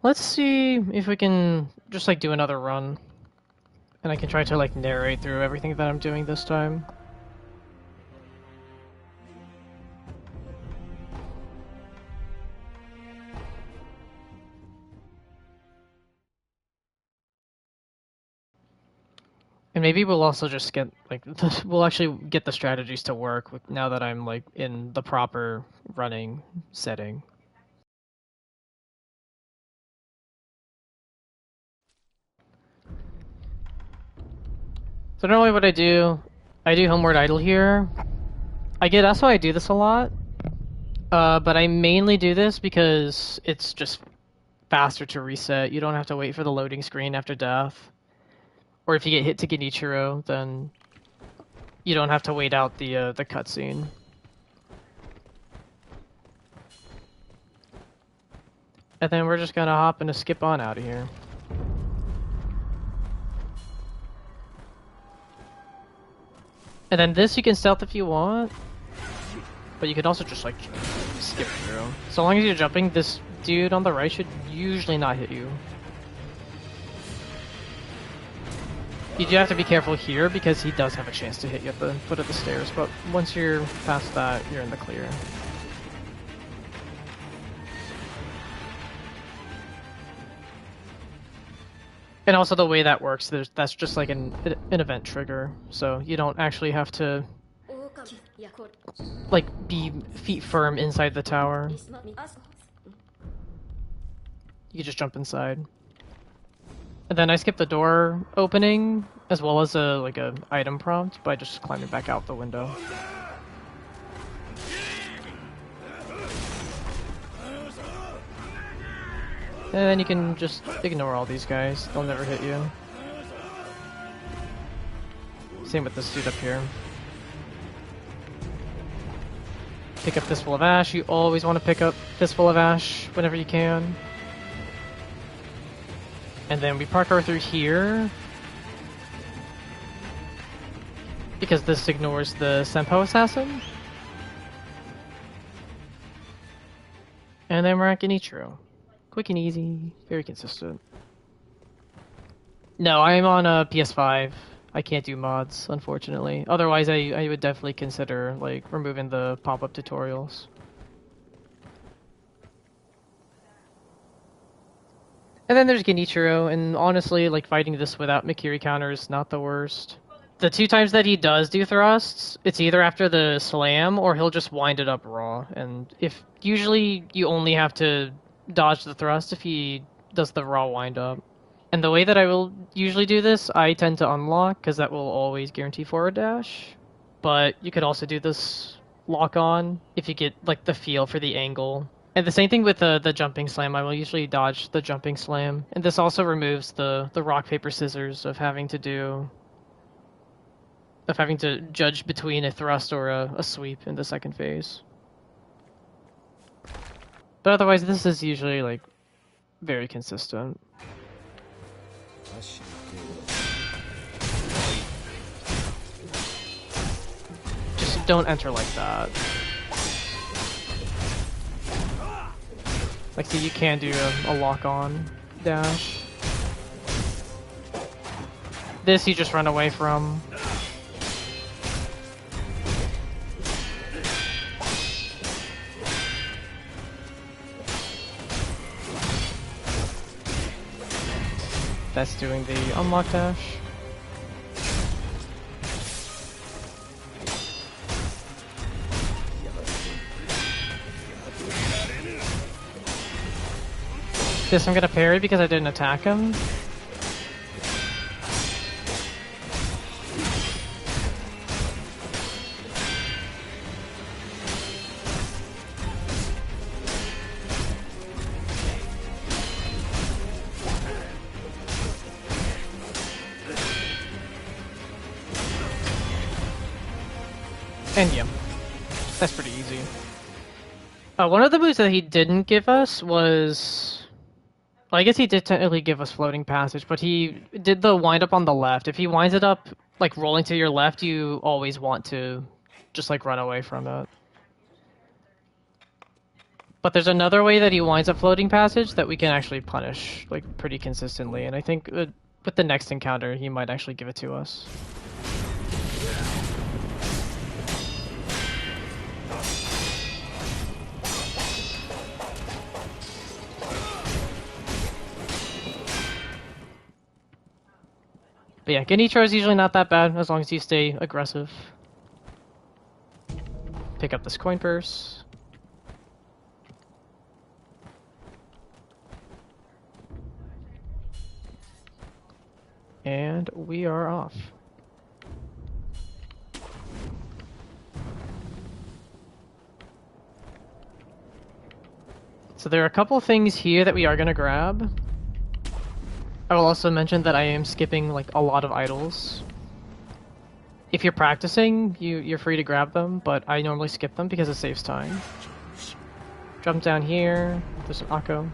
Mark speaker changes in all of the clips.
Speaker 1: Let's see if we can just like do another run. And I can try to like narrate through everything that I'm doing this time. And maybe we'll also just get like we'll actually get the strategies to work now that I'm like in the proper running setting. So normally what I do Homeward Idle here. That's why I do this a lot. But I mainly do this because it's just faster to reset. You don't have to wait for the loading screen after death. Or if you get hit to Genichiro, then you don't have to wait out the cutscene. And then we're just gonna hop and skip on out of here. And then this you can stealth if you want, but you can also just like skip through. So long as you're jumping, this dude on the right should usually not hit you. You do have to be careful here because he does have a chance to hit you at the foot of the stairs, but once you're past that, you're in the clear. And also the way that works, that's just like an event trigger, so you don't actually have to like be feet firm inside the tower. You just jump inside. And then I skip the door opening as well as a item prompt by just climbing back out the window. And then you can just ignore all these guys. They'll never hit you. Same with this dude up here. Pick up Fistful of Ash. You always want to pick up Fistful of Ash whenever you can. And then we parkour through here. Because this ignores the Senpou Assassin. And then we're at Genichiro. Quick and easy, very consistent. No, I'm on a PS5. I can't do mods, unfortunately. Otherwise, I would definitely consider like removing the pop-up tutorials. And then there's Genichiro, and honestly, like fighting this without Mikiri counter is not the worst. The two times that he does do thrusts, it's either after the slam or he'll just wind it up raw. And if usually you only have to dodge the thrust if he does the raw wind up. And the way that I will usually do this, I tend to unlock because that will always guarantee forward dash. But you could also do this lock on if you get like the feel for the angle. And the same thing with the jumping slam. I will usually dodge the jumping slam. And this also removes the rock paper scissors of having to judge between a thrust or a sweep in the second phase. But otherwise, this is usually, like, very consistent. Just don't enter like that. Like, see, you can do a lock-on dash. This you just run away from. That's doing the unlock dash. This I'm gonna parry because I didn't attack him. And yeah, that's pretty easy. One of the moves that he didn't give us was... Well, I guess he did technically give us floating passage, but he did the wind up on the left. If he winds it up, like, rolling to your left, you always want to just, like, run away from it. But there's another way that he winds up floating passage that we can actually punish, like, pretty consistently, and I think with the next encounter, he might actually give it to us. But yeah, Genichiro is usually not that bad, as long as you stay aggressive. Pick up this coin purse. And we are off. So there are a couple things here that we are going to grab. I will also mention that I am skipping like a lot of idols. If you're practicing, you're free to grab them, but I normally skip them because it saves time. Jump down here. There's an Akko.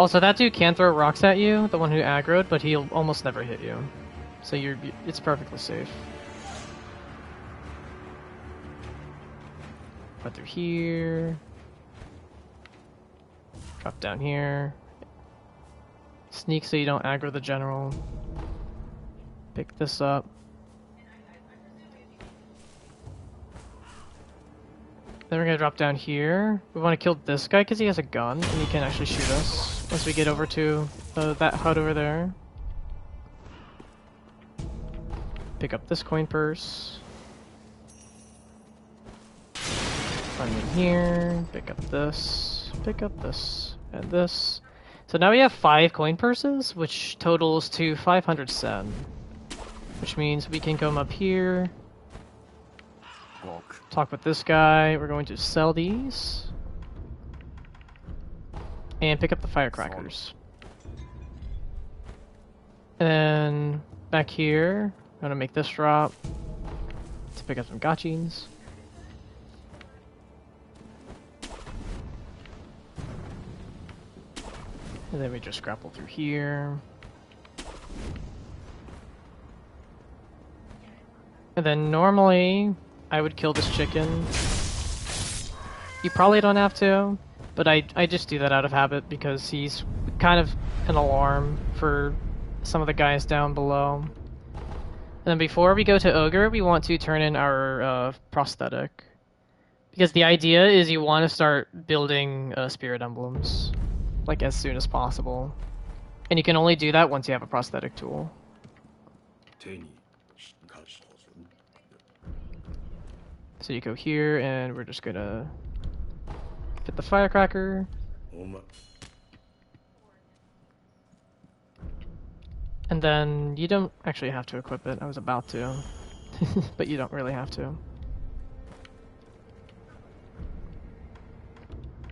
Speaker 1: Also, that dude can throw rocks at you, the one who aggroed, but he'll almost never hit you. So it's perfectly safe. Go through here. Drop down here. Sneak so you don't aggro the general. Pick this up. Then we're gonna drop down here. We want to kill this guy because he has a gun and he can actually shoot us once we get over to that hut over there. Pick up this coin purse. Run in here. Pick up this. Pick up this. And this. So now we have 5 coin purses, which totals to 500 sen. Which means we can come up here. Talk with this guy. We're going to sell these. And pick up the firecrackers. And then back here, I'm going to make this drop to pick up some gachins. And then we just grapple through here. And then normally, I would kill this chicken. You probably don't have to, but I just do that out of habit because he's kind of an alarm for some of the guys down below. And then before we go to Ogre, we want to turn in our prosthetic. Because the idea is you want to start building spirit emblems, like as soon as possible. And you can only do that once you have a prosthetic tool. So you go here, and we're just gonna hit the firecracker. And then you don't actually have to equip it. I was about to, but you don't really have to.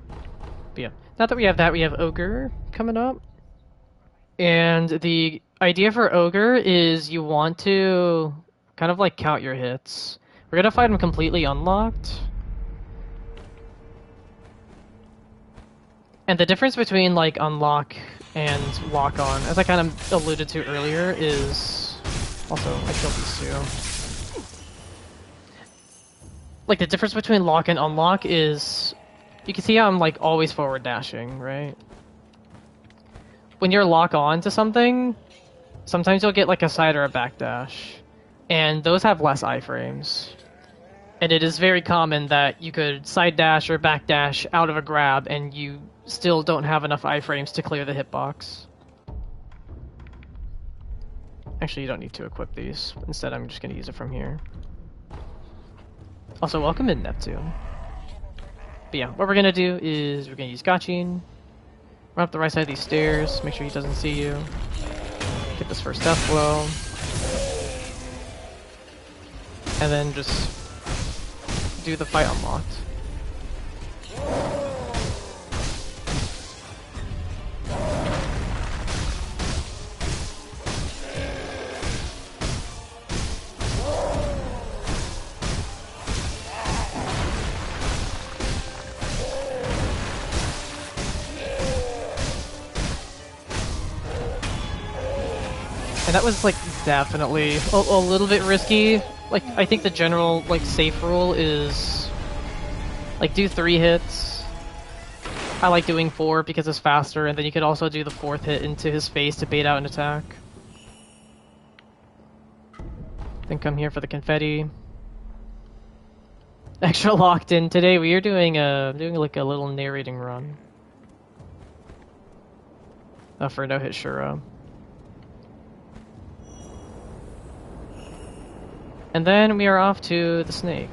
Speaker 1: But yeah, now that we have that, we have Ogre coming up. And the idea for Ogre is you want to kind of like count your hits. We're gonna fight him completely unlocked. And the difference between like unlock and lock on, as I kind of alluded to earlier, is also I killed these two. Like the difference between lock and unlock is you can see how I'm like always forward dashing, right? When you're lock on to something, sometimes you'll get like a side or a back dash. And those have less iframes. And it is very common that you could side dash or back dash out of a grab and you still don't have enough iframes to clear the hitbox. Actually, you don't need to equip these. Instead, I'm just going to use it from here. Also, welcome in Neptune. But yeah, what we're going to do is we're going to use Gachin. Run up the right side of these stairs, make sure he doesn't see you. Get this first death blow. And then just do the fight unlocked. And that was, like, definitely a little bit risky. Like, I think the general, like, safe rule is, like, do 3 hits. I like doing 4 because it's faster, and then you could also do the 4th hit into his face to bait out an attack. Then come here for the confetti. Extra locked in today. We are doing like a little narrating run. For no hit Shura. And then we are off to the snake.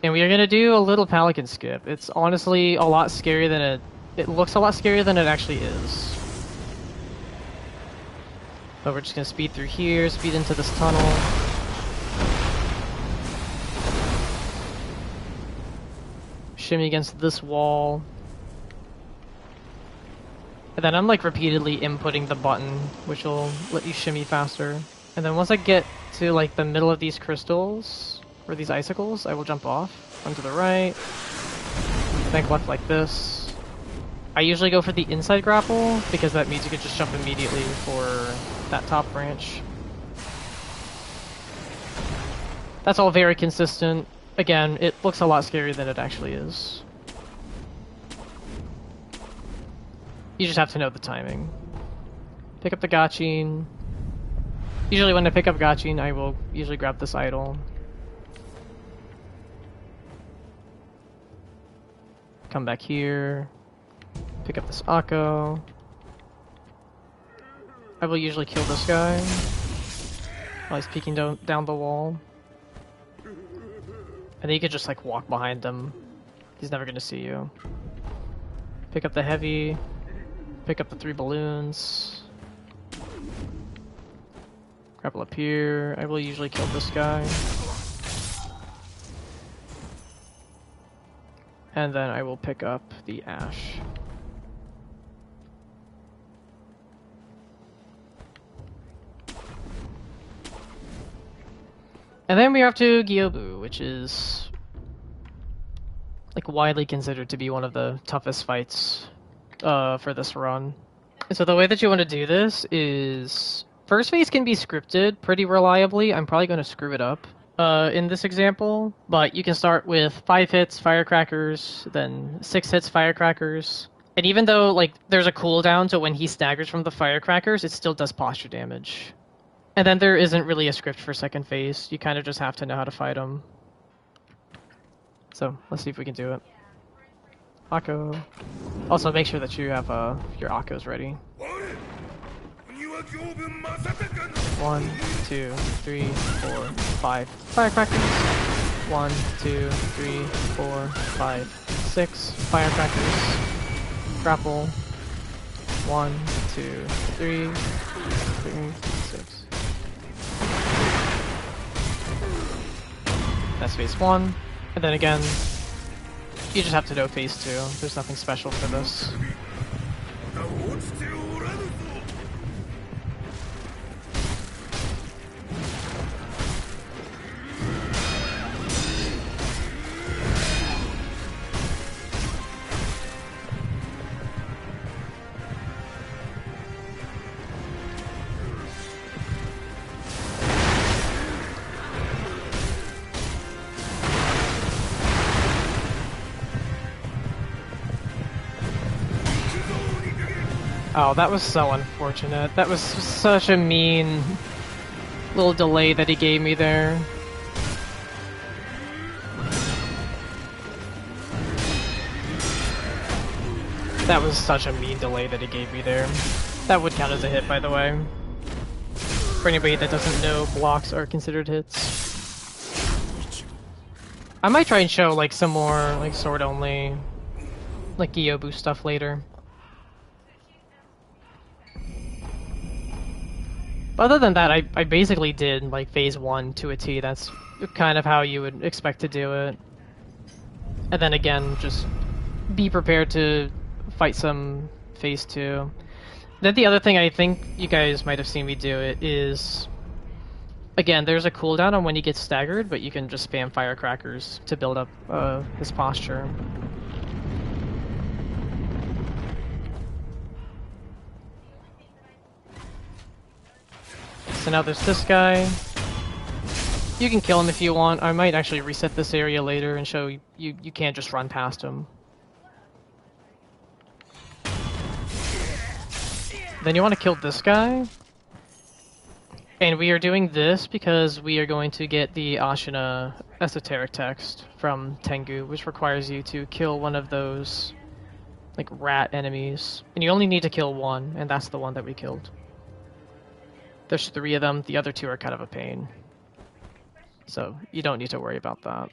Speaker 1: And we are gonna do a little pelican skip. It's honestly a lot scarier than it looks a lot scarier than it actually is. But we're just gonna speed through here, speed into this tunnel. Shimmy against this wall. And then I'm like repeatedly inputting the button, which will let you shimmy faster. And then once I get to like the middle of these crystals, or these icicles, I will jump off, run to the right, think left like this. I usually go for the inside grapple, because that means you can just jump immediately for that top branch. That's all very consistent. Again, it looks a lot scarier than it actually is. You just have to know the timing. Pick up the Gachin. Usually when I pick up Gachin, I will usually grab this idol. Come back here. Pick up this Akko. I will usually kill this guy while he's peeking down the wall. And then you can just like walk behind him. He's never gonna see you. Pick up the heavy. Pick up the 3 balloons. Grapple up here. I will usually kill this guy. And then I will pick up the ash. And then we're off to Gyoubu, which is like widely considered to be one of the toughest fights for this run. And so the way that you want to do this is first phase can be scripted pretty reliably. I'm probably going to screw it up in this example, but you can start with 5 hits firecrackers, then 6 hits firecrackers. And even though like there's a cooldown to when he staggers from the firecrackers, it still does posture damage. And then there isn't really a script for second phase. You kind of just have to know how to fight him. So let's see if we can do it. Akko. Also, make sure that you have your Akkos ready. 1, 2, 3, 4, 5 firecrackers. 1, 2, 3, 4, 5, 6 firecrackers. Grapple. 1, 2, 3, 6. That's phase 1. And then again, you just have to know phase 2. There's nothing special for this. Oh, that was so unfortunate. That was such a mean little delay that he gave me there. That was such a mean delay that he gave me there. That would count as a hit, by the way. For anybody that doesn't know, blocks are considered hits. I might try and show like some more like sword only, like Gyoubu stuff later. But other than that, I basically did like phase 1 to a T. That's kind of how you would expect to do it. And then again, just be prepared to fight some phase 2. Then the other thing I think you guys might have seen me do it is, again, there's a cooldown on when he gets staggered, but you can just spam firecrackers to build up his posture. so now there's this guy. You can kill him if you want. I might actually reset this area later and show you can't just run past him. Then you want to kill this guy. And we are doing this because we are going to get the Ashina esoteric text from Tengu, which requires you to kill one of those like rat enemies. And you only need to kill one, and that's the one that we killed. There's 3 of them, the other 2 are kind of a pain. So you don't need to worry about that.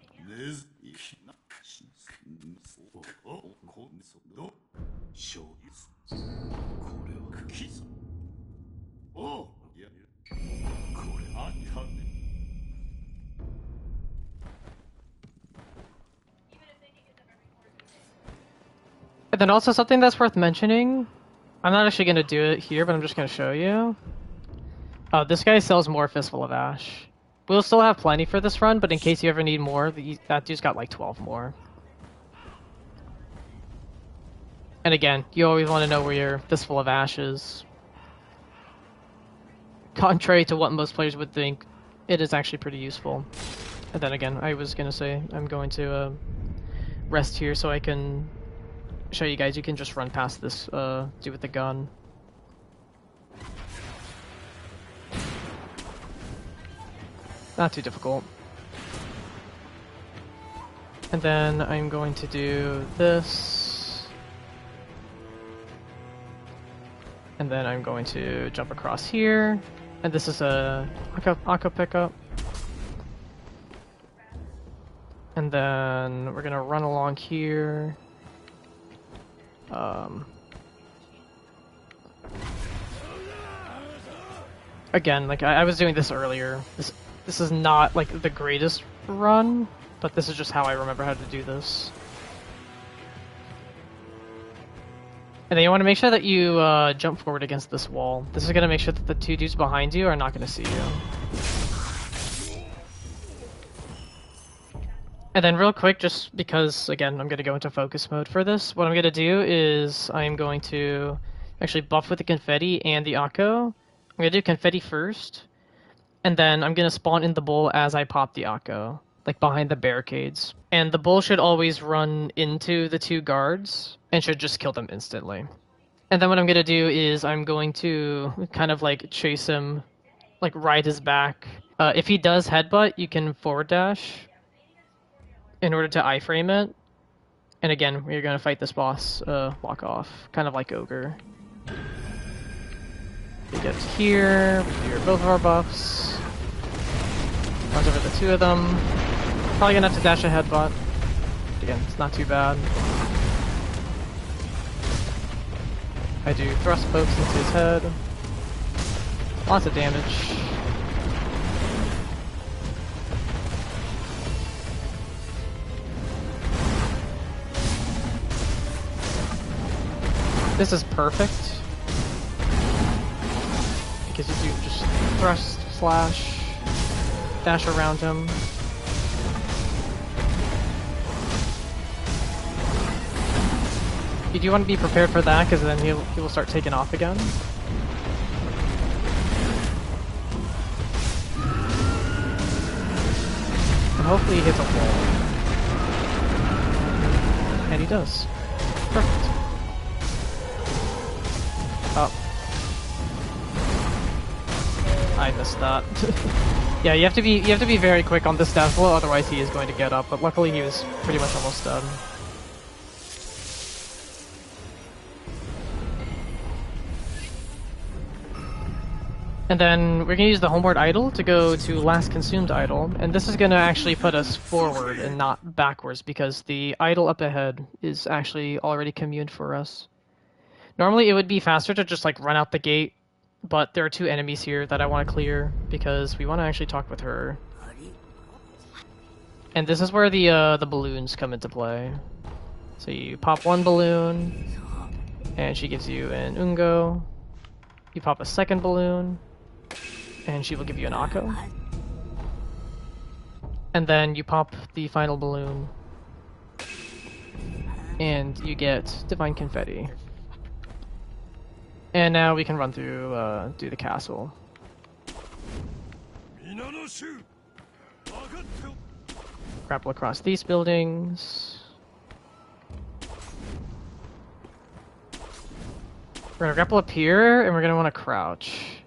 Speaker 1: And then also something that's worth mentioning, I'm not actually going to do it here, but I'm just going to show you. This guy sells more Fistful of Ash. We'll still have plenty for this run, but in case you ever need more, that dude's got like 12 more. And again, you always want to know where your Fistful of Ash is. Contrary to what most players would think, it is actually pretty useful. And then again, I was going to say, I'm going to rest here so I can show you guys you can just run past this dude with the gun. Not too difficult. And then I'm going to do this. And then I'm going to jump across here. And this is a Akko pickup. And then we're gonna run along here. Again, like I was doing this earlier. This is not like the greatest run, but this is just how I remember how to do this. And then you want to make sure that you jump forward against this wall. This is going to make sure that the 2 dudes behind you are not going to see you. And then real quick, just because, again, I'm going to go into focus mode for this, what I'm going to do is I'm going to actually buff with the confetti and the Akko. I'm going to do confetti first, and then I'm going to spawn in the bull as I pop the Akko, like behind the barricades. And the bull should always run into the 2 guards, and should just kill them instantly. And then what I'm going to do is I'm going to kind of like chase him, like ride his back. If he does headbutt, you can forward dash in order to iframe it. And again, we're going to fight this boss, walk off, kind of like Ogre. We get to here, we clear both of our buffs. Runs over the 2 of them. Probably going to have to dash a headbutt. But again, it's not too bad. I do thrust pokes into his head. Lots of damage. This is perfect. Because you do just thrust, slash, dash around him. You do want to be prepared for that, because then he will start taking off again. And hopefully he hits a wall. And he does. Perfect. Oh. I missed that. Yeah, you have to be very quick on this death blow, otherwise he is going to get up, but luckily he was pretty much almost done. And then we're going to use the homeward idol to go to last consumed idol, and this is going to actually put us forward and not backwards, because the idol up ahead is actually already communed for us. Normally it would be faster to just like run out the gate, but there are 2 enemies here that I want to clear, because we want to actually talk with her. And this is where the balloons come into play. So you pop 1 balloon, and she gives you an Ungo. You pop a 2nd balloon, and she will give you an Akko. And then you pop the final balloon, and you get Divine Confetti. And now we can run through do the castle. Grapple across these buildings. We're gonna grapple up here, and we're gonna want to crouch.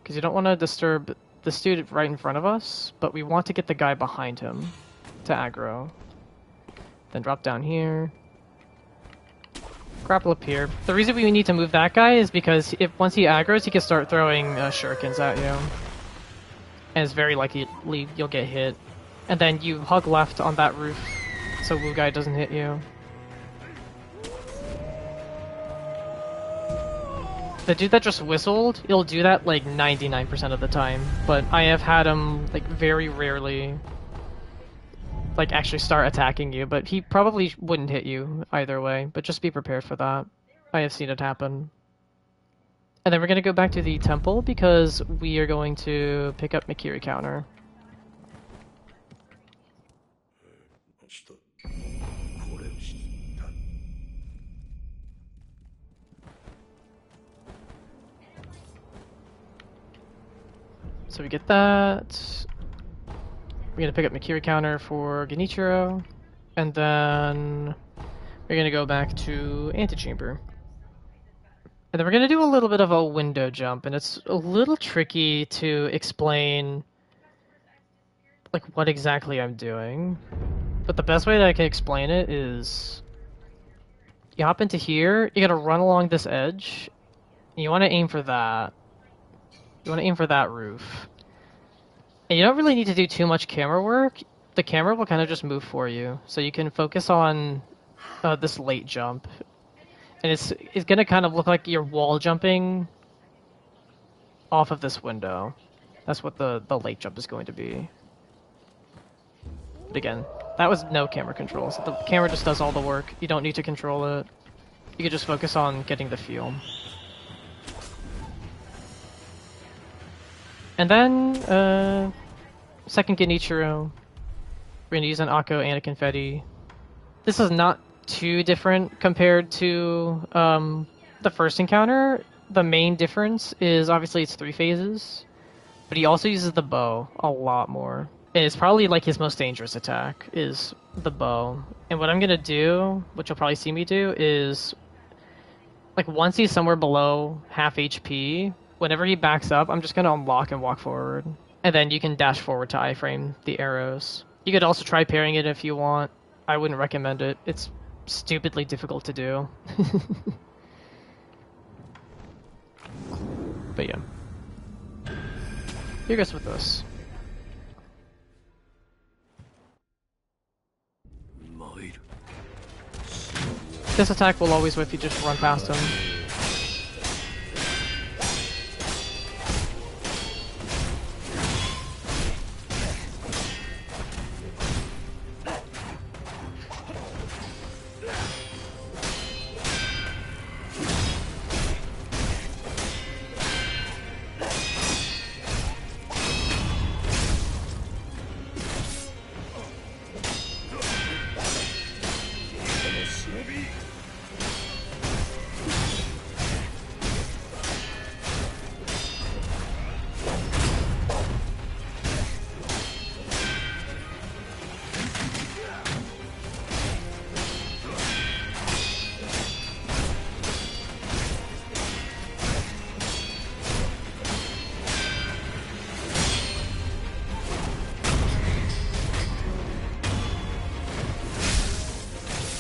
Speaker 1: Because you don't want to disturb this dude right in front of us, but we want to get the guy behind him to aggro. Then drop down here. Grapple up here. The reason we need to move that guy is because once he aggroes, he can start throwing shurikens at you. And it's very likely you'll get hit. And then you hug left on that roof so Wu guy doesn't hit you. The dude that just whistled, he'll do that like 99% of the time, but I have had him like very rarely like actually start attacking you, but he probably wouldn't hit you either way, but just be prepared for that. I have seen it happen. And then we're going to go back to the temple because we are going to pick up Mikiri counter. So we get that. We're gonna pick up Mikiri counter for Genichiro, and then we're gonna go back to Antechamber. And then we're gonna do a little bit of a window jump, and it's a little tricky to explain like what exactly I'm doing. But the best way that I can explain it is you hop into here, you gotta run along this edge, and you wanna aim for that. You want to aim for that roof. And you don't really need to do too much camera work. The camera will kind of just move for you. So you can focus on this late jump. And it's going to kind of look like you're wall jumping off of this window. That's what the late jump is going to be. But again, that was no camera control. So the camera just does all the work. You don't need to control it. You can just focus on getting the feel. And then, second Genichiro, we're going to use an Akko and a Confetti. This is not too different compared to the first encounter. The main difference is obviously it's 3 phases, but he also uses the bow a lot more. And it's probably like his most dangerous attack is the bow. And what I'm going to do, which you'll probably see me do, is like once he's somewhere below half HP, whenever he backs up, I'm just going to unlock and walk forward. And then you can dash forward to iframe the arrows. You could also try parrying it if you want. I wouldn't recommend it. It's stupidly difficult to do. But yeah. Here goes with this. This attack will always whiff, you just run past him.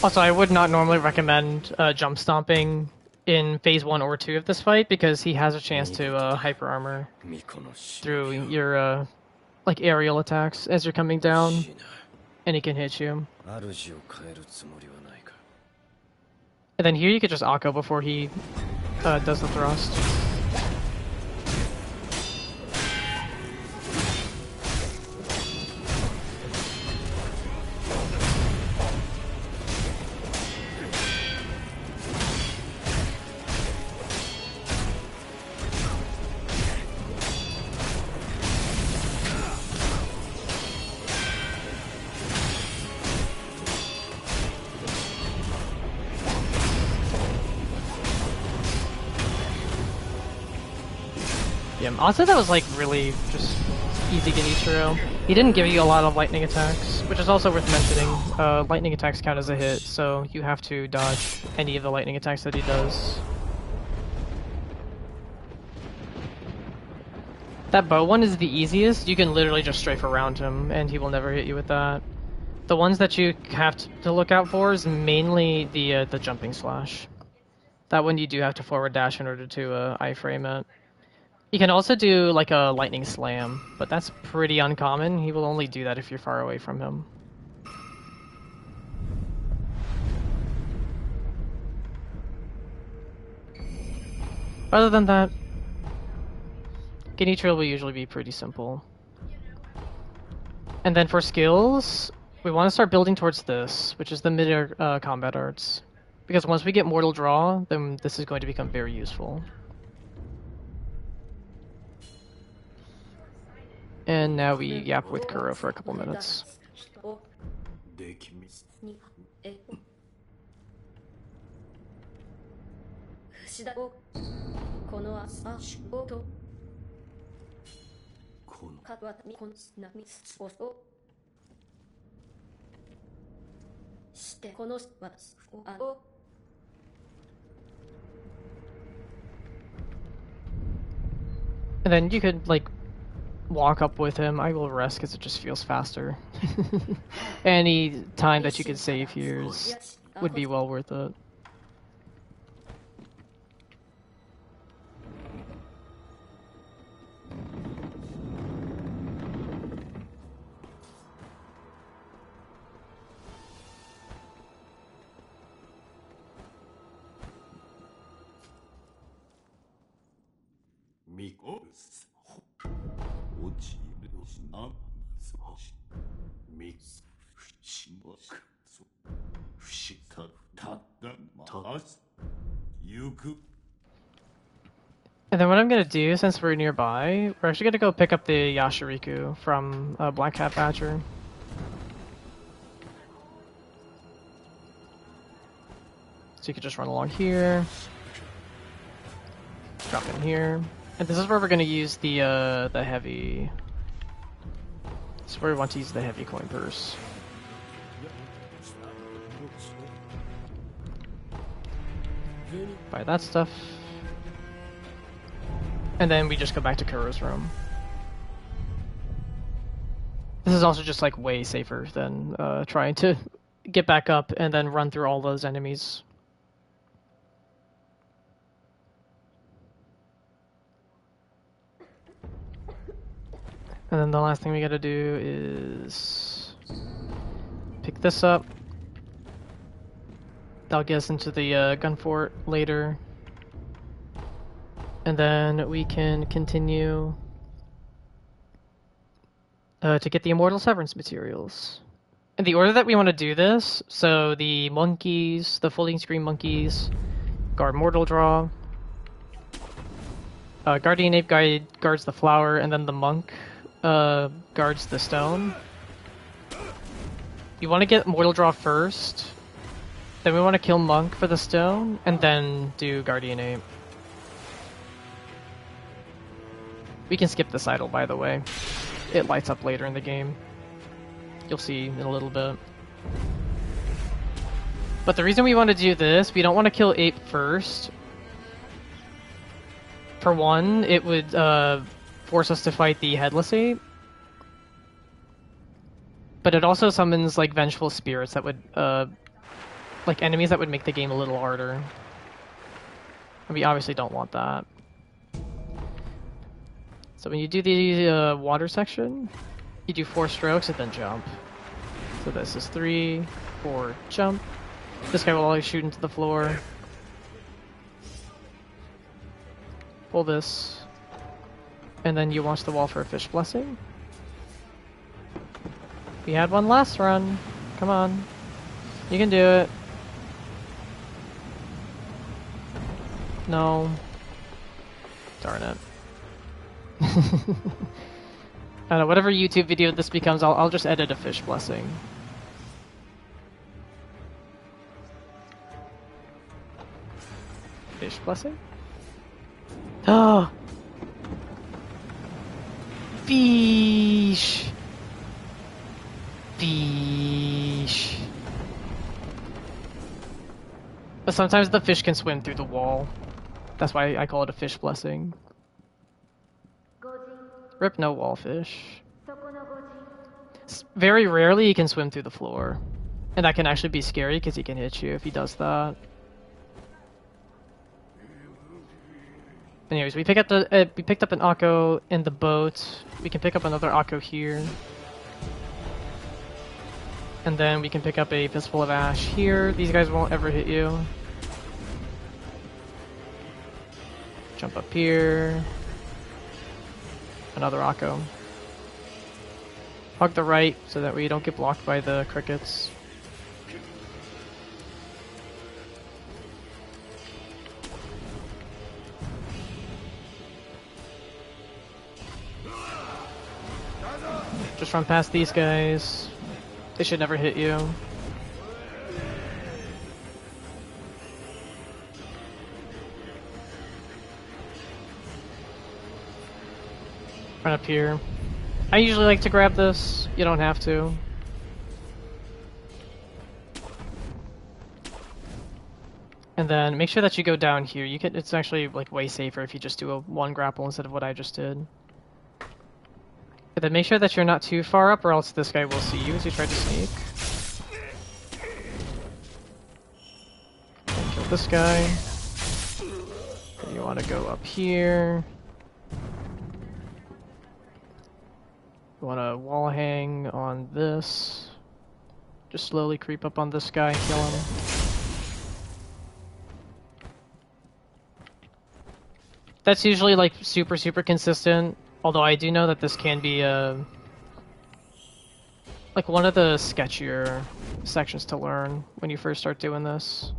Speaker 1: Also, I would not normally recommend jump stomping in phase 1 or 2 of this fight because he has a chance to hyper armor through your like aerial attacks as you're coming down, and he can hit you. And then here you could just Akko before he does the thrust. Honestly, that was like really just easy Genichiro. He didn't give you a lot of lightning attacks, which is also worth mentioning. Lightning attacks count as a hit, so you have to dodge any of the lightning attacks that he does. That bow one is the easiest. You can literally just strafe around him, and he will never hit you with that. The ones that you have to look out for is mainly the jumping slash. That one you do have to forward dash in order to iframe it. You can also do like a lightning slam, but that's pretty uncommon. He will only do that if you're far away from him. Other than that, Genichiro will usually be pretty simple. And then for skills, we want to start building towards this, which is the mid-air combat arts. Because once we get Mortal Draw, then this is going to become very useful. And now we yap with Kuro for a couple minutes. And then you could, like, walk up with him. I will rest because it just feels faster. Any time that you could save here would be well worth it. And then what I'm gonna do, since we're nearby, we're actually gonna go pick up the Yashiriku from Black Cat Badger. So you could just run along here, drop in here, and this is where we're gonna use the heavy. This is where we want to use the heavy coin purse. Buy that stuff. And then we just go back to Kuro's room. This is also just like way safer than trying to get back up and then run through all those enemies. And then the last thing we gotta do is pick this up. That'll get us into the gun fort later. And then we can continue to get the Immortal Severance materials. And the order that we want to do this, so the monkeys, the folding screen monkeys, guard Mortal Draw. Guardian Ape guards the flower, and then the monk guards the stone. You want to get Mortal Draw first, then we want to kill Monk for the stone, and then do Guardian Ape. We can skip this idol, by the way. It lights up later in the game. You'll see in a little bit. But the reason we want to do this, we don't want to kill Ape first. For one, it would force us to fight the Headless Ape. But it also summons like vengeful spirits that would, like enemies that would make the game a little harder. And we obviously don't want that. So when you do the water section, you do 4 strokes and then jump. So this is 3, 4, jump. This guy will always shoot into the floor. Pull this. And then you watch the wall for a fish blessing. We had one last run. Come on. You can do it. No. Darn it. I don't know, whatever YouTube video this becomes, I'll just edit a fish blessing. Fish blessing? Oh! Fish. Fish. But sometimes the fish can swim through the wall. That's why I call it a fish blessing. Rip no wall fish. Very rarely he can swim through the floor. And that can actually be scary because he can hit you if he does that. Anyways, we picked up an Akko in the boat. We can pick up another Akko here. And then we can pick up a Fistful of Ash here. These guys won't ever hit you. Jump up here. Another Akko. Hug the right so that we don't get blocked by the crickets. Just run past these guys. They should never hit you. Run up here. I usually like to grab this. You don't have to. And then make sure that you go down here. You can. It's actually like way safer if you just do a one grapple instead of what I just did. But then make sure that you're not too far up, or else this guy will see you as you try to sneak. And kill this guy. Then you want to go up here. You want to wall hang on this. Just slowly creep up on this guy and kill him. That's usually like super consistent. Although I do know that this can be like one of the sketchier sections to learn when you first start doing this.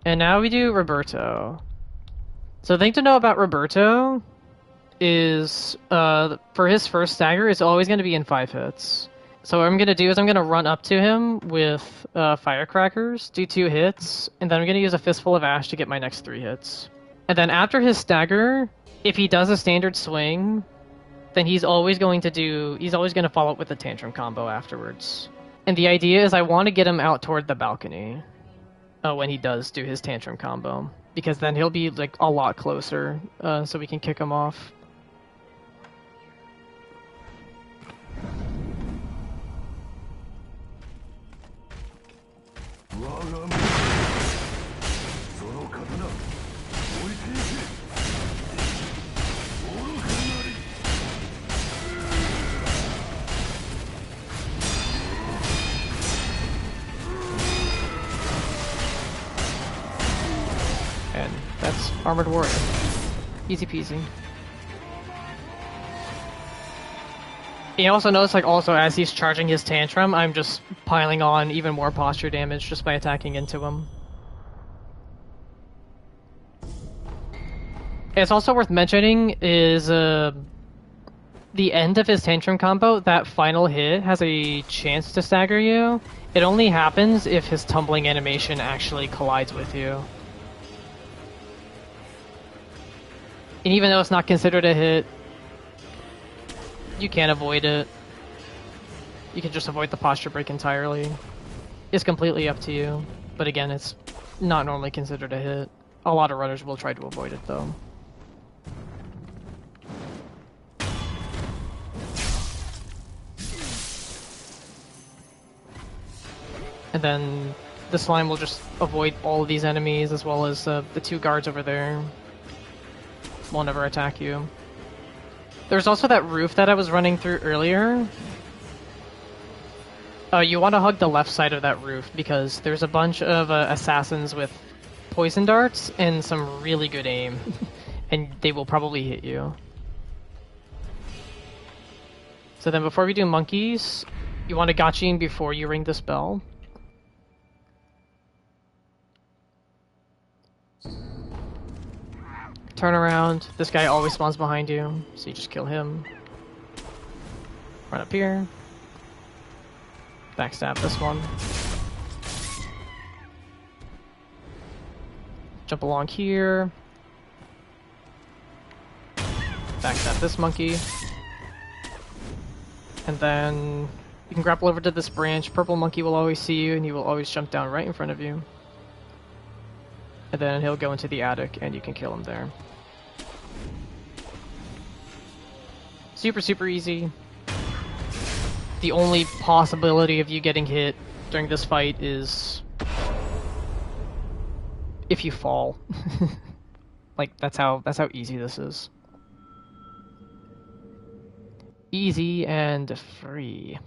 Speaker 1: And now we do Roberto. So the thing to know about Roberto is for his first stagger, it's always going to be in 5 hits. So what I'm going to do is I'm going to run up to him with firecrackers, do 2 hits, and then I'm going to use a Fistful of Ash to get my next 3 hits. And then after his stagger, if he does a standard swing, then he's always going to follow up with a tantrum combo afterwards. And the idea is I want to get him out toward the balcony when he does do his tantrum combo, because then he'll be like a lot closer, so we can kick him off. And that's Armored Warrior. Easy peasy. You also notice, like, also as he's charging his tantrum, I'm just piling on even more posture damage just by attacking into him. It's also worth mentioning is the end of his tantrum combo, that final hit has a chance to stagger you. It only happens if his tumbling animation actually collides with you. And even though it's not considered a hit, you can't avoid it. You can just avoid the posture break entirely. It's completely up to you. But again, it's not normally considered a hit. A lot of runners will try to avoid it though. And then the slime will just avoid all of these enemies as well as the 2 guards over there. Won't ever attack you. There's also that roof that I was running through earlier. You want to hug the left side of that roof because there's a bunch of assassins with poison darts and some really good aim. And they will probably hit you. So then before we do monkeys, you want to gotchi before you ring this bell. Turn around. This guy always spawns behind you, so you just kill him. Run up here. Backstab this one. Jump along here. backstab this monkey. And then you can grapple over to this branch. Purple monkey will always see you, and he will always jump down right in front of you. And then he'll go into the attic, and you can kill him there. Super, super easy. The only possibility of you getting hit during this fight is if you fall. Like, that's how easy this is. Easy and free.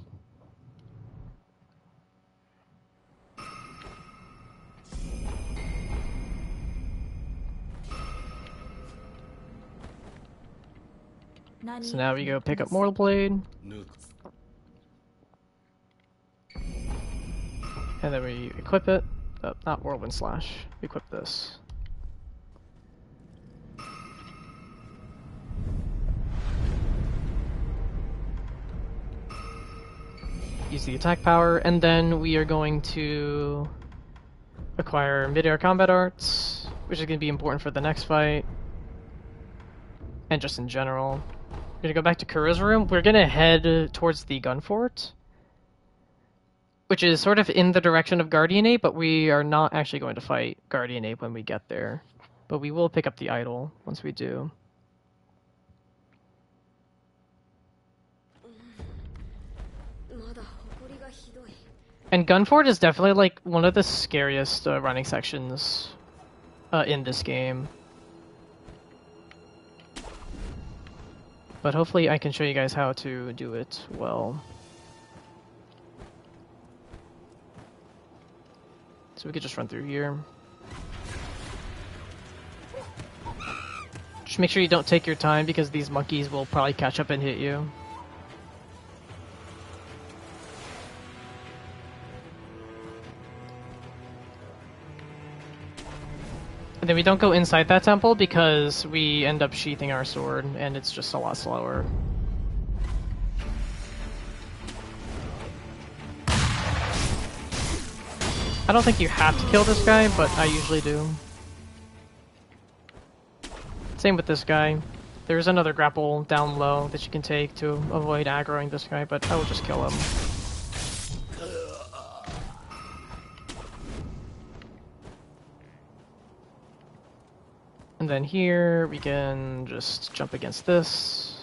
Speaker 1: So now we go pick up Mortal Blade. And then we equip it. Oh, not Whirlwind Slash. We equip this. Use the attack power, and then we are going to acquire mid-air combat arts, which is going to be important for the next fight. And just in general. We're going to go back to Kura's room. We're going to head towards the gun fort, which is sort of in the direction of Guardian Ape, but we are not actually going to fight Guardian Ape when we get there. But we will pick up the idol once we do. And Gunfort is definitely like one of the scariest running sections in this game. But hopefully I can show you guys how to do it well. So we could just run through here. Just make sure you don't take your time because these monkeys will probably catch up and hit you. And then we don't go inside that temple because we end up sheathing our sword and it's just a lot slower. I don't think you have to kill this guy, but I usually do. Same with this guy. There's another grapple down low that you can take to avoid aggroing this guy, but I will just kill him. And then here, we can just jump against this.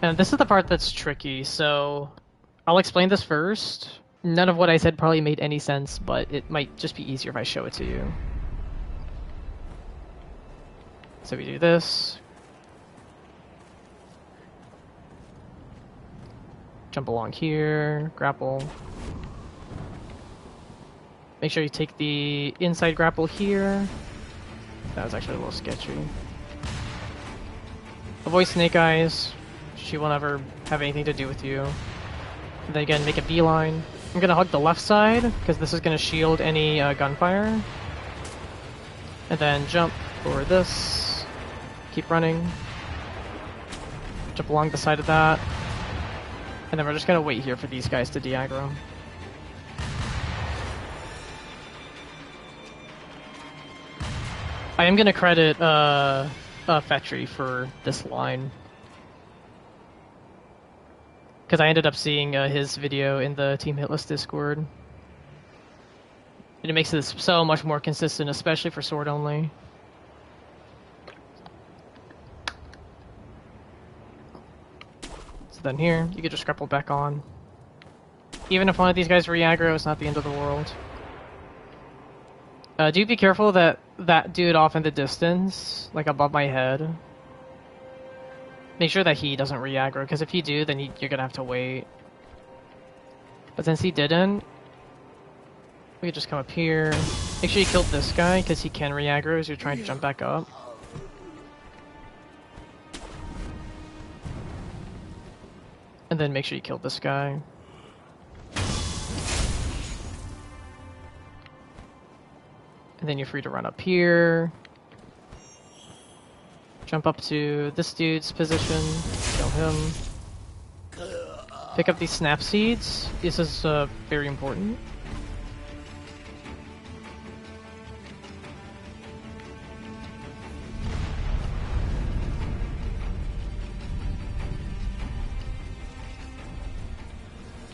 Speaker 1: And this is the part that's tricky, so I'll explain this first. None of what I said probably made any sense, but it might just be easier if I show it to you. So we do this. Jump along here, grapple. Make sure you take the inside grapple here. That was actually a little sketchy. Avoid Snake Eyes. She will never have anything to do with you. And then again, make a beeline. I'm gonna hug the left side, because this is gonna shield any gunfire. And then jump for this. Keep running. Jump along the side of that. And then we're just gonna wait here for these guys to de-aggro. I am gonna credit Fetry for this line. Because I ended up seeing his video in the Team Hitless Discord. And it makes this so much more consistent, especially for sword only. So then here, you can just grapple back on. Even if one of these guys re-aggro, it's not the end of the world. Do be careful that dude off in the distance, like above my head. Make sure that he doesn't re-aggro, because if you do, then you're gonna have to wait. But since he didn't, we could just come up here. Make sure you killed this guy, because he can re-aggro as you're trying to jump back up. And then make sure you killed this guy. And then you're free to run up here. Jump up to this dude's position, kill him. Pick up these snap seeds. This is very important.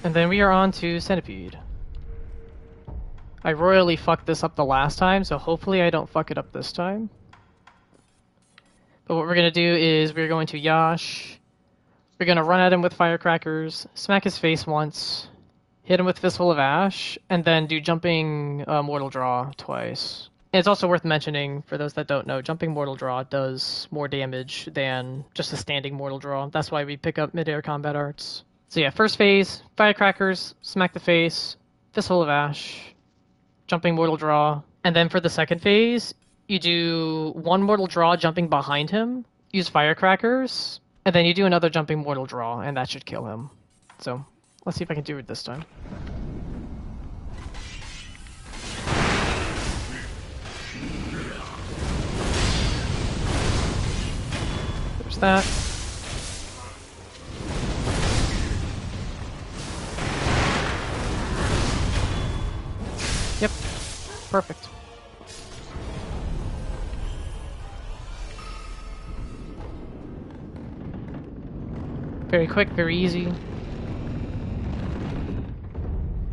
Speaker 1: And then we are on to Centipede. I royally fucked this up the last time, so hopefully I don't fuck it up this time. But what we're going to do is we're going to Yash. We're going to run at him with firecrackers, smack his face once, hit him with Fistful of Ash, and then do jumping Mortal Draw twice. And it's also worth mentioning, for those that don't know, jumping Mortal Draw does more damage than just a standing Mortal Draw. That's why we pick up mid-air combat arts. So yeah, first phase, firecrackers, smack the face, Fistful of Ash, jumping Mortal Draw. And then for the second phase, you do one Mortal Draw jumping behind him, use firecrackers, and then you do another jumping Mortal Draw, and that should kill him. So let's see if I can do it this time. There's that. Yep. Perfect. Very quick, very easy.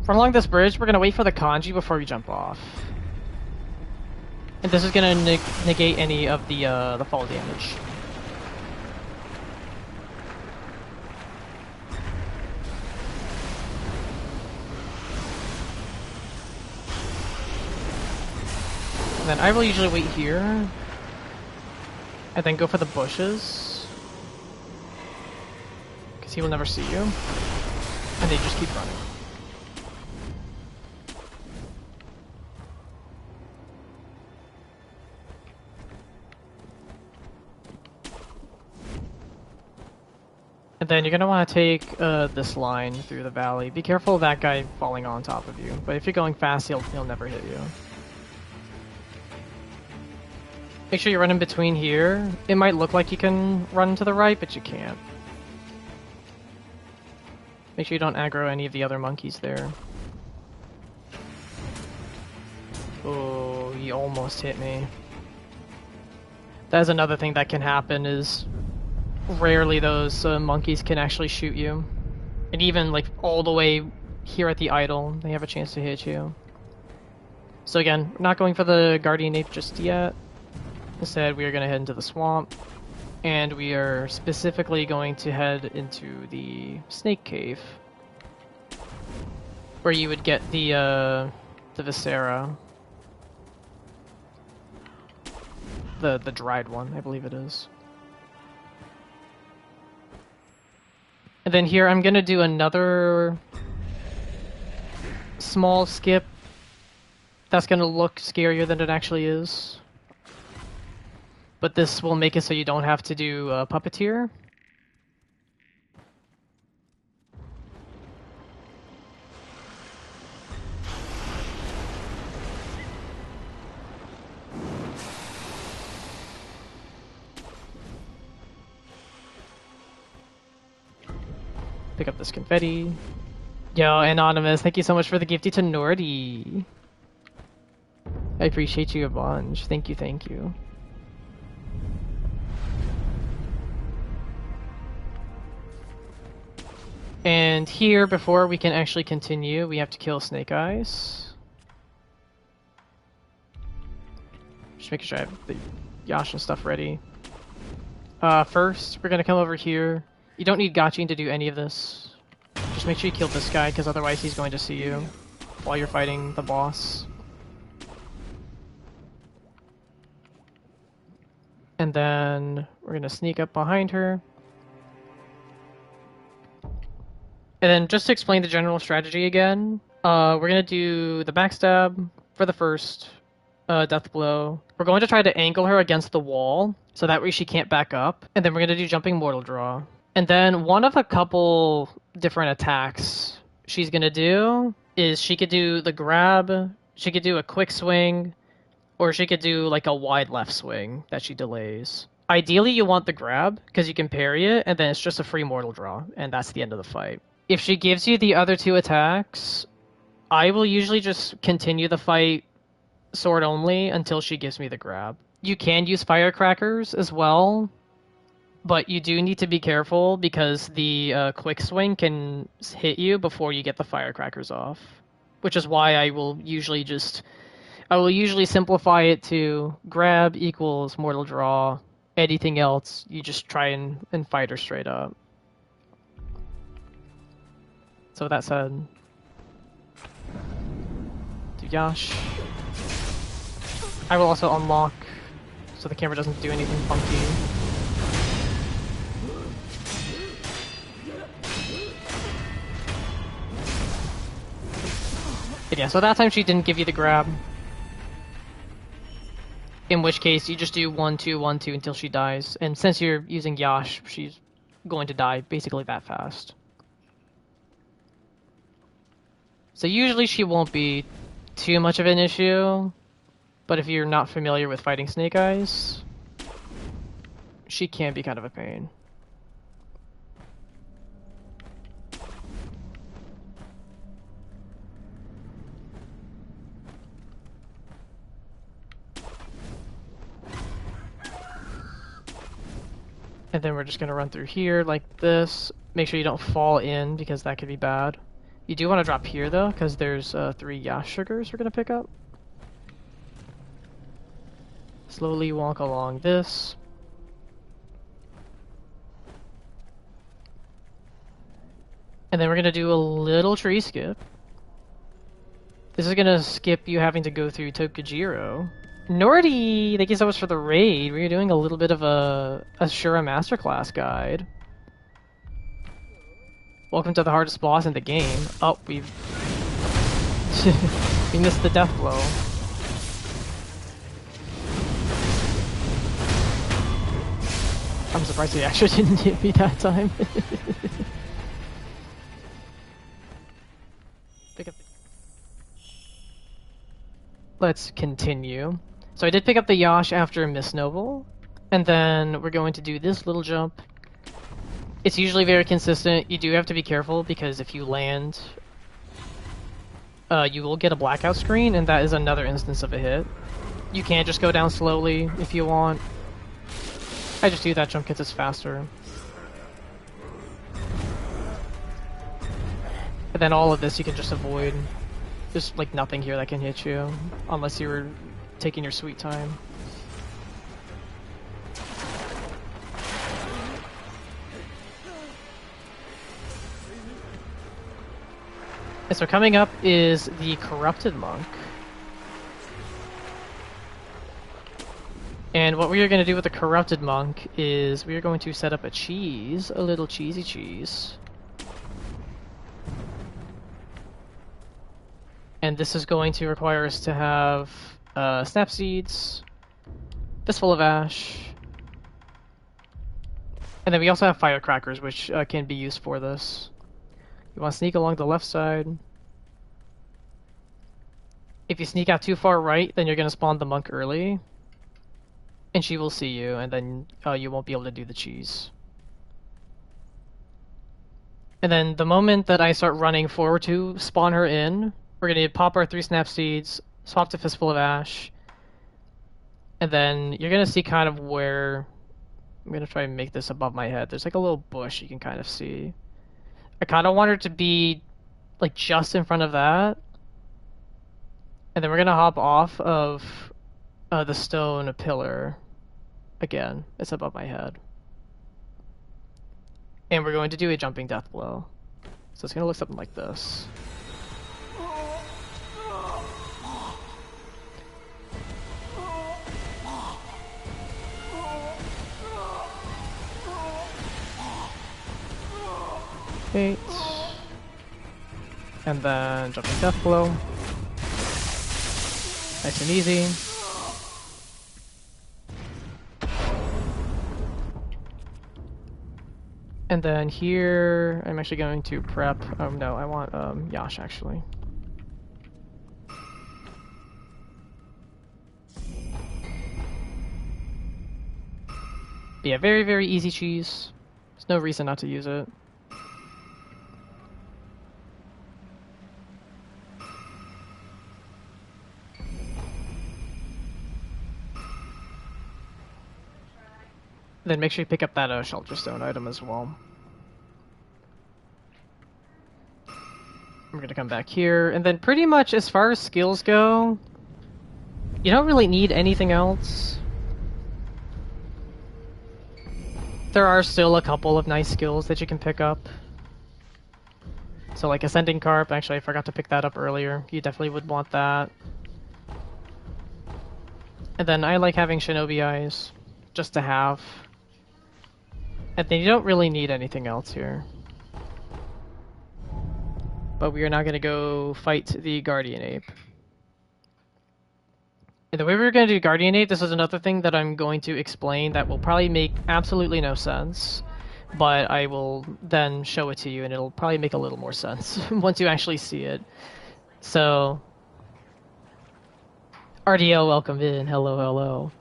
Speaker 1: From along this bridge, we're going to wait for the kanji before we jump off. And this is going to negate any of the fall damage. And then I will usually wait here. And then go for the bushes. Because he will never see you. And they just keep running. And then you're going to want to take this line through the valley. Be careful of that guy falling on top of you. But if you're going fast, he'll never hit you. Make sure you run in between here. It might look like you can run to the right, but you can't. Make sure you don't aggro any of the other monkeys there. Oh, he almost hit me. That's another thing that can happen is rarely those monkeys can actually shoot you. And even like all the way here at the idol, they have a chance to hit you. So again, we're not going for the Guardian Ape just yet. Instead, we are going to head into the swamp. And we are specifically going to head into the Snake Cave. Where you would get the Viscera. The dried one, I believe it is. And then here I'm gonna do another small skip that's gonna look scarier than it actually is. But this will make it so you don't have to do Puppeteer. Pick up this confetti. Yo, Anonymous, thank you so much for the gifty to Nordy. I appreciate you a bunch. Thank you, thank you. And here, before we can actually continue, we have to kill Snake Eyes. Just making sure I have the Yash and stuff ready. First, we're gonna come over here. You don't need Gachin to do any of this. Just make sure you kill this guy, because otherwise he's going to see you while you're fighting the boss. And then we're gonna sneak up behind her. And then just to explain the general strategy again, we're going to do the backstab for the first death blow. We're going to try to angle her against the wall, so that way she can't back up. And then we're going to do jumping mortal draw. And then one of a couple different attacks she's going to do is she could do the grab, she could do a quick swing, or she could do like a wide left swing that she delays. Ideally you want the grab, because you can parry it, and then it's just a free mortal draw, and that's the end of the fight. If she gives you the other two attacks, I will usually just continue the fight sword only until she gives me the grab. You can use firecrackers as well, But you do need to be careful because the quick swing can hit you before you get the firecrackers off. Which is why I will usually simplify it to grab equals mortal draw. Anything else, you just try and fight her straight up. So with that said, do Yash. I will also unlock so the camera doesn't do anything funky. But yeah, so that time she didn't give you the grab. In which case, you just do 1-2, 1-2 until she dies. And since you're using Yash, she's going to die basically that fast. So usually she won't be too much of an issue, but if you're not familiar with fighting Snake Eyes, she can be kind of a pain. And then we're just going to run through here like this. Make sure you don't fall in because that could be bad. You do want to drop here though because there's 3 Yash sugars we're going to pick up. Slowly walk along this. And then we're going to do a little tree skip. This is going to skip you having to go through Tokujiro. Nordy! Thank you so much for the raid. We're doing a little bit of a Shura Masterclass guide. Welcome to the hardest boss in the game. Oh, we missed the death blow. I'm surprised he actually didn't hit me that time. Pick up the... Let's continue. So I did pick up the Yash after Miss Noble, and then we're going to do this little jump. It's usually very consistent. You do have to be careful because if you land, you will get a blackout screen, and that is another instance of a hit. You can just go down slowly if you want. I just do that jump because it's faster. And then all of this you can just avoid. There's like nothing here that can hit you, unless you were taking your sweet time. And so coming up is the Corrupted Monk. And what we are going to do with the Corrupted Monk is we are going to set up a cheese, a little cheesy cheese. And this is going to require us to have snap seeds, fistful of ash, and then we also have firecrackers, which can be used for this. You want to sneak along the left side. If you sneak out too far right, then you're going to spawn the monk early, and she will see you, and then you won't be able to do the cheese. And then the moment that I start running forward to spawn her in, we're going to pop our 3 snap seeds, swap to fistful of ash, and then you're going to see kind of where... I'm going to try and make this above my head. There's like a little bush you can kind of see. I kind of want her to be like just in front of that. And then we're going to hop off of the stone pillar. Again, it's above my head. And we're going to do a jumping death blow. So it's going to look something like this. Eight. And then jumping death blow. Nice and easy. And then here, I'm actually going to prep. No, I want Yash actually. But yeah, very, very easy cheese. There's no reason not to use it. Then make sure you pick up that shelter stone item as well. We're gonna come back here, and then pretty much as far as skills go, you don't really need anything else. There are still a couple of nice skills that you can pick up. So like Ascending Carp, actually I forgot to pick that up earlier. You definitely would want that. And then I like having Shinobi Eyes, just to have. And then you don't really need anything else here. But we are now going to go fight the Guardian Ape. And the way we're going to do Guardian Ape, this is another thing that I'm going to explain that will probably make absolutely no sense. But I will then show it to you and it'll probably make a little more sense once you actually see it. So, RDL, welcome in. Hello, hello.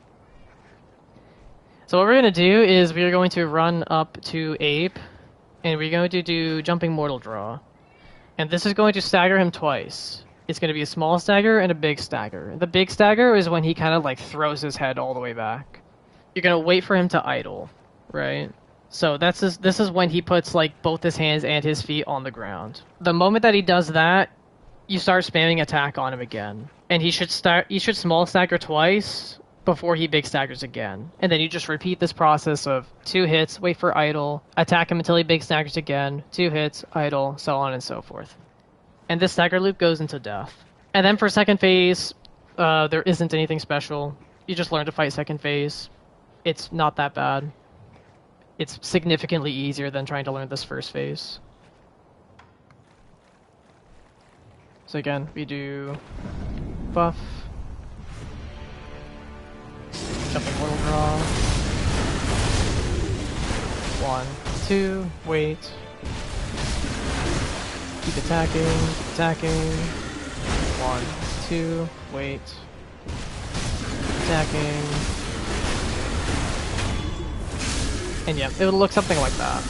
Speaker 1: So what we're going to do is we're going to run up to Ape and we're going to do Jumping Mortal Draw. And this is going to stagger him twice. It's going to be a small stagger and a big stagger. The big stagger is when he kind of like throws his head all the way back. You're going to wait for him to idle, right? So this is when he puts like both his hands and his feet on the ground. The moment that he does that, you start spamming attack on him again. And he should small stagger twice before he big staggers again. And then you just repeat this process of 2 hits, wait for idle, attack him until he big staggers again, 2 hits, idle, so on and so forth. And this stagger loop goes into death. And then for second phase, there isn't anything special. You just learn to fight second phase. It's not that bad. It's significantly easier than trying to learn this first phase. So again, we do buff, Jumping Mortal Draw, 1, 2, wait, keep attacking, 1, 2, wait, attacking, and yeah, it would look something like that.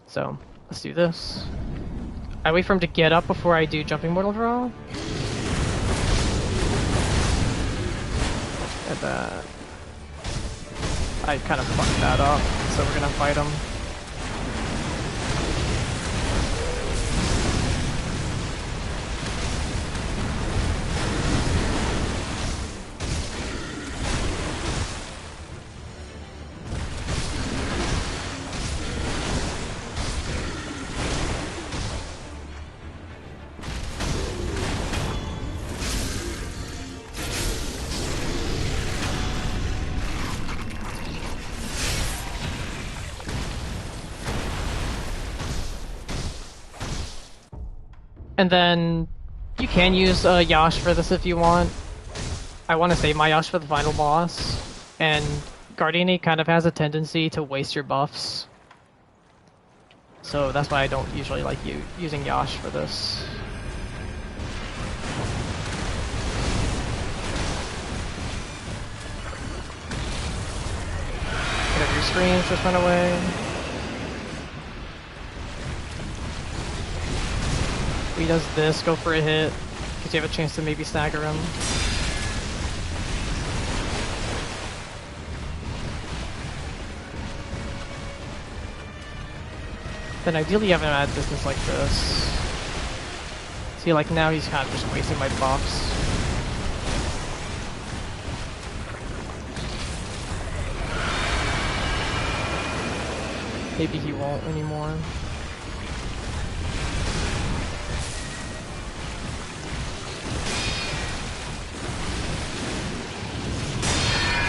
Speaker 1: So, let's do this. I wait for him to get up before I do Jumping Mortal Draw. And then I kind of fucked that up, so we're gonna fight him. And then you can use Yash for this if you want. I want to save my Yash for the final boss. And Guardian Ape kind of has a tendency to waste your buffs. So that's why I don't usually like using Yash for this. Get up your screens, just run away. If he does this, go for a hit, because you have a chance to maybe stagger him. Then ideally you have him at a distance like this. See, like now he's kind of just wasting my buffs. Maybe he won't anymore.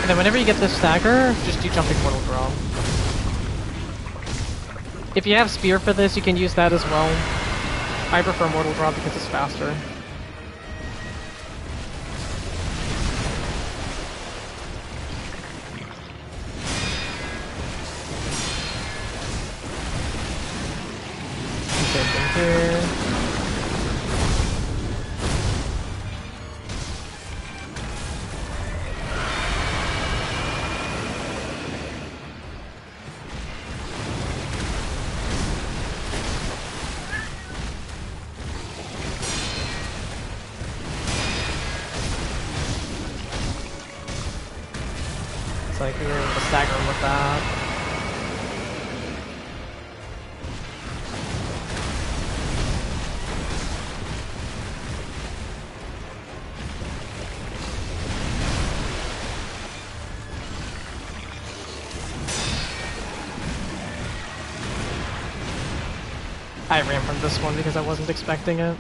Speaker 1: And then whenever you get this stagger, just do Jumping Mortal Draw. If you have Spear for this, you can use that as well. I prefer Mortal Draw because it's faster. Same thing here. like we were able to stagger him with that. I ran from this one because I wasn't expecting it.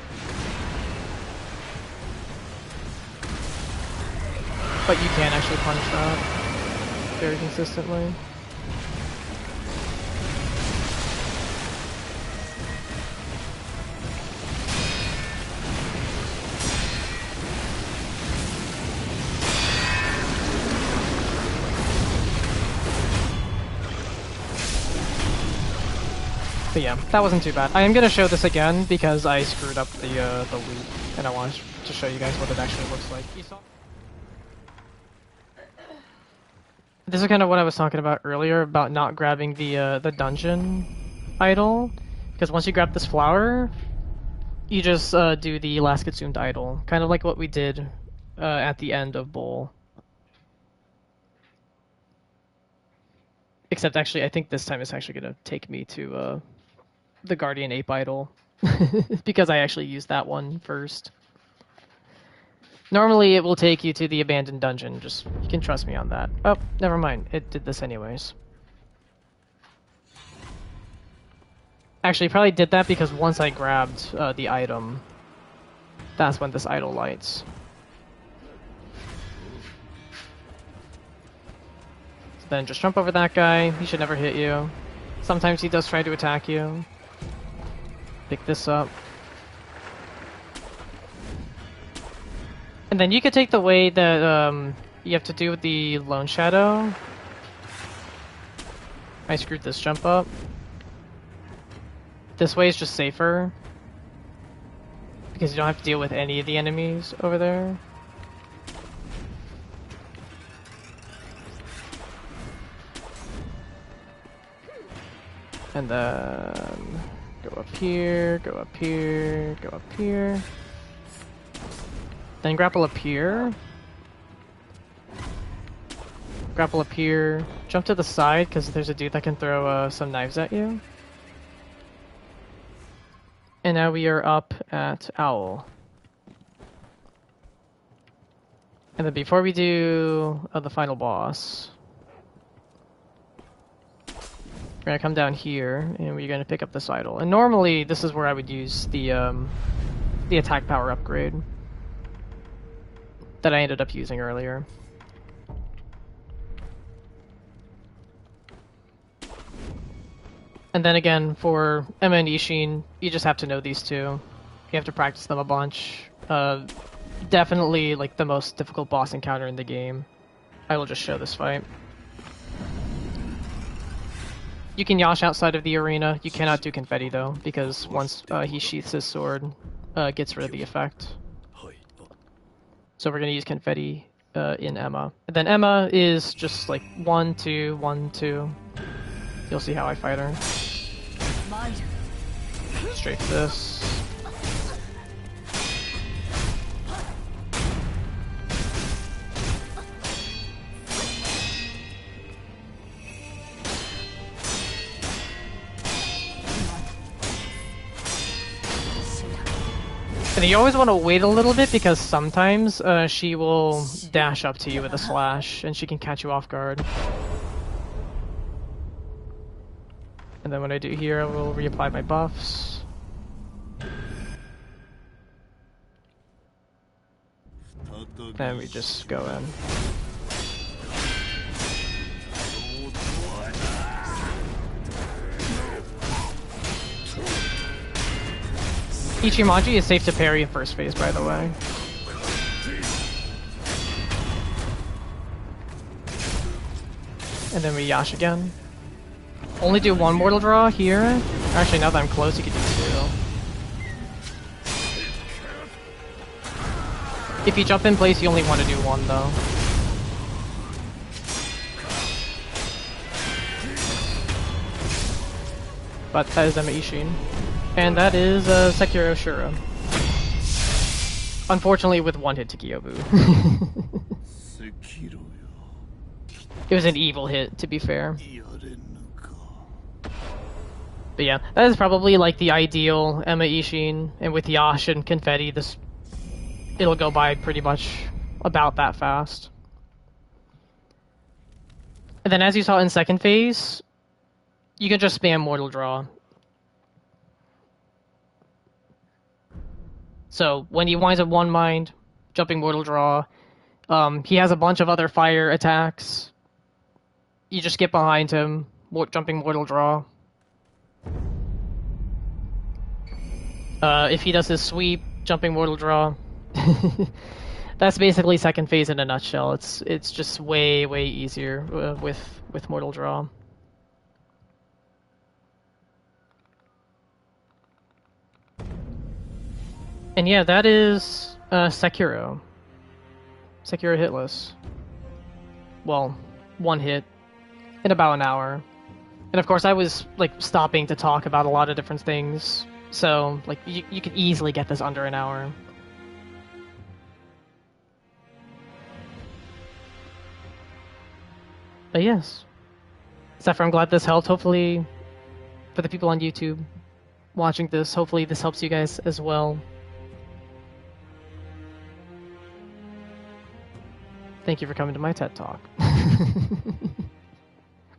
Speaker 1: But you can actually punch that very consistently. But yeah, that wasn't too bad. I am gonna show this again because I screwed up the loop, and I wanted to show you guys what it actually looks like. This is kind of what I was talking about earlier about not grabbing the dungeon idol, because once you grab this flower, you just do the last consumed idol, kind of like what we did at the end of Bowl. Except actually, I think this time it's actually gonna take me to the Guardian Ape idol because I actually used that one first. Normally it will take you to the abandoned dungeon, just you can trust me on that. Oh, never mind, it did this anyways. Actually, it probably did that because once I grabbed the item, that's when this idol lights. So then just jump over that guy, he should never hit you. Sometimes he does try to attack you. Pick this up. And then you could take the way that you have to do with the Lone Shadow. I screwed this jump up. This way is just safer, because you don't have to deal with any of the enemies over there. And then go up here, go up here, go up here. Then grapple up here. Grapple up here. Jump to the side, because there's a dude that can throw some knives at you. And now we are up at Owl. And then before we do the final boss, we're gonna come down here, and we're gonna pick up this idol. And normally, this is where I would use the attack power upgrade that I ended up using earlier. And then again, for Emma and Isshin, you just have to know these two. You have to practice them a bunch. Definitely like the most difficult boss encounter in the game. I will just show this fight. You can yash outside of the arena. You cannot do confetti though, because once he sheaths his sword, gets rid of the effect. So we're gonna use confetti in Emma. And then Emma is just like 1, 2, 1, 2. You'll see how I fight her. Straight to this. And you always want to wait a little bit because sometimes she will dash up to you with a slash and she can catch you off guard. And then when I do here, I will reapply my buffs. And we just go in. Ichimonji is safe to parry in first phase, by the way. And then we yash again. Only do one mortal draw here. Actually, now that I'm close, you could do 2. If you jump in place, you only want to do 1, though. But that is Emma Isshin. And that is Sekiro Shura. Unfortunately, with 1 hit to Gyoubu. It was an evil hit, to be fair. But yeah, that is probably like the ideal Emma Isshin, and with Yash and Confetti, it'll go by pretty much about that fast. And then as you saw in second phase, you can just spam Mortal Draw. So when he winds up one mind, jumping Mortal Draw, he has a bunch of other fire attacks. You just get behind him, jumping Mortal Draw. If he does his sweep, jumping Mortal Draw. That's basically second phase in a nutshell. It's just way easier with Mortal Draw. And yeah, that is Sekiro. Sekiro hitless. Well, one hit in about an hour. And of course, I was like stopping to talk about a lot of different things. So, like, you could easily get this under an hour. But yes. Zephyr, I'm glad this helped. Hopefully, for the people on YouTube watching this, hopefully this helps you guys as well. Thank you for coming to my TED Talk. Thank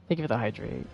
Speaker 1: you for the hydrate.